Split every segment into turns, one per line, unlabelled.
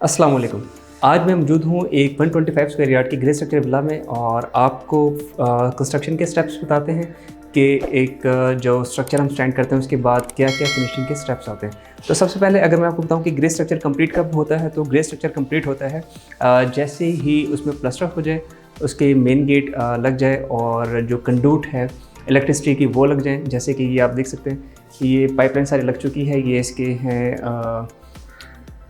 अस्सलाम वालेकुम। आज मैं मौजूद हूँ एक 125 स्क्वायर यार्ड की ग्रे स्ट्रक्चर विला में और आपको कंस्ट्रक्शन के स्टेप्स बताते हैं कि जो स्ट्रक्चर हम स्टैंड करते हैं उसके बाद क्या क्या फिनिशिंग के स्टेप्स आते हैं। तो सबसे पहले अगर मैं आपको बताऊँ कि ग्रे स्ट्रक्चर कंप्लीट कब होता है, तो ग्रे स्ट्रक्चर कंप्लीट होता है जैसे ही उसमें प्लास्टर हो जाए, उसके मेन गेट लग जाए और जो कंडूट है इलेक्ट्रिसिटी की वो लग जाए। जैसे कि ये आप देख सकते हैं कि ये पाइपलाइन सारी लग चुकी है, ये इसके हैं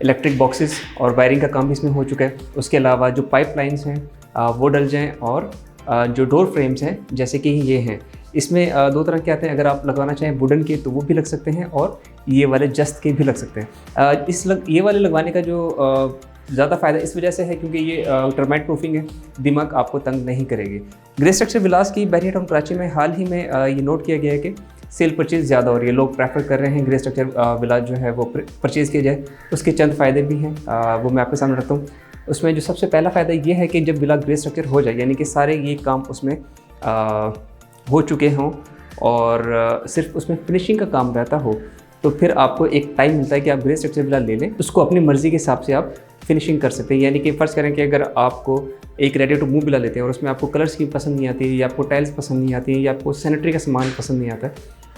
इलेक्ट्रिक बॉक्सेस और वायरिंग का काम भी इसमें हो चुका है। उसके अलावा जो पाइपलाइंस हैं वो डल जाएं और जो डोर फ्रेम्स हैं जैसे कि ये हैं, इसमें दो तरह के आते हैं। अगर आप लगवाना चाहें वुडन के तो वो भी लग सकते हैं और ये वाले जस्त के भी लग सकते हैं। ये वाले लगवाने का जो ज़्यादा फ़ायदा इस वजह से है क्योंकि ये टर्माइट प्रूफिंग है, दिमाग आपको तंग नहीं करेगी। ग्रे स्ट्रक्चर विलास की बहरिया टाउन कराची में हाल ही में ये नोट किया गया है कि सेल परचेज़ ज़्यादा हो रही है। लोग प्रेफर कर रहे हैं ग्रे स्ट्रक्चर विला जो है वो परचेज़ किया जाए। उसके चंद फ़ायदे भी हैं, वो मैं आपके सामने रखता हूँ। उसमें जो सबसे पहला फ़ायदा ये है कि जब विला ग्रे स्ट्रक्चर हो जाए, यानी कि सारे ये काम उसमें हो चुके हों और सिर्फ उसमें फिनिशिंग का काम रहता हो, तो फिर आपको एक टाइम मिलता है कि आप ग्रे स्ट्रक्चर विला ले लें, उसको अपनी मर्ज़ी के हिसाब से आप फिनिशिंग कर सकते हैं। यानी कि फ़र्ज़ करें कि अगर आपको एक रेडी टू मूव विला लेते हैं और उसमें आपको कलर स्कीम पसंद नहीं आती, या आपको टाइल्स पसंद नहीं आती, या आपको सैनिटरी का सामान पसंद नहीं आता,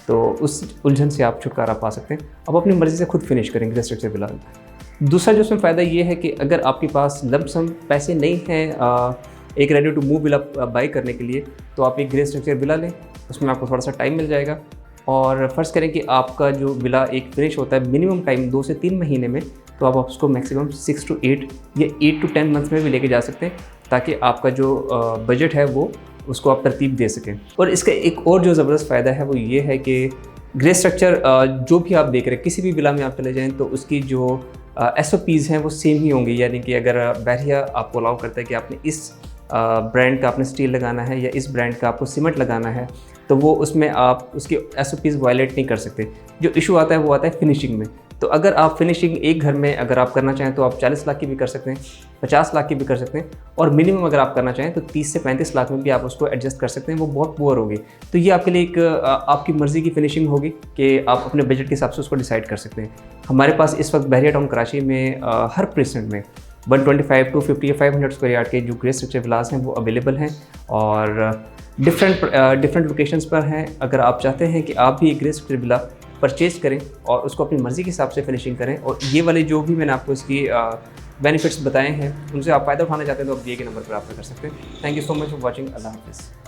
तो उस उलझन से आप छुटकारा पा सकते हैं। अब अपनी मर्ज़ी से खुद फिनिश करेंगे ग्रे स्ट्रक्चर विला। दूसरा जो उसमें फ़ायदा ये है कि अगर आपके पास लंप सम पैसे नहीं हैं एक ready to move villa buy करने के लिए, तो आप एक ग्रे स्ट्रक्चर विला लें, उसमें आपको थोड़ा सा टाइम मिल जाएगा। और फ़र्ज़ करें कि आपका जो विला एक फिनिश होता है मिनिमम टाइम 2 से 3 महीने में, तो आप उसको मैक्सिमम 6 to 8 या 8 to 10 मंथ्स में भी लेके जा सकते हैं, ताकि आपका जो बजट है वो उसको आप तरतीब दे सकें। और इसका एक और जो ज़बरदस्त फ़ायदा है वो ये है कि ग्रे स्ट्रक्चर जो भी आप देख रहे हैं, किसी भी विला में आप चले जाएँ तो उसकी जो SOPs हैं वो सेम ही होंगी। यानी कि अगर बहरिया आपको अलाउ करता है कि आपने इस ब्रांड का आपने स्टील लगाना है या इस ब्रांड का आपको सीमेंट लगाना है, तो वो उसमें आप उसकी SOPs वायलेट नहीं कर सकते। जो इशू आता है वो आता है फिनिशिंग में। तो अगर आप फिनिशिंग एक घर में अगर आप करना चाहें तो आप 40 लाख की भी कर सकते हैं, 50 लाख की भी कर सकते हैं, और मिनिमम अगर आप करना चाहें तो 30 से 35 लाख में भी आप उसको एडजस्ट कर सकते हैं। वो बहुत पुअर होगी, तो ये आपके लिए एक आपकी मर्ज़ी की फिनिशिंग होगी कि आप अपने बजट के हिसाब से उसको डिसाइड कर सकते हैं। हमारे पास इस वक्त बहरिया टाउन कराची में हर प्रेसेंट में 125, 250 या 500 स्क्वायर यार्ड के जो ग्रे स्ट्रक्चर विलास हैं वो अवेलेबल हैं और डिफरेंट लोकेशंस पर हैं। अगर आप चाहते हैं कि आप भी एक ग्रे स्ट्रक्चर विला परचेज़ करें और उसको अपनी मर्ज़ी के हिसाब से फिनिशिंग करें, और ये वाले जो भी मैंने आपको इसकी बेनिफिट्स बताए हैं उनसे आप फ़ायदा उठाना चाहते हैं, तो आप दिए गए नंबर पर आप कर सकते हैं। Thank you so much for watching. Allah हाफ़िज़।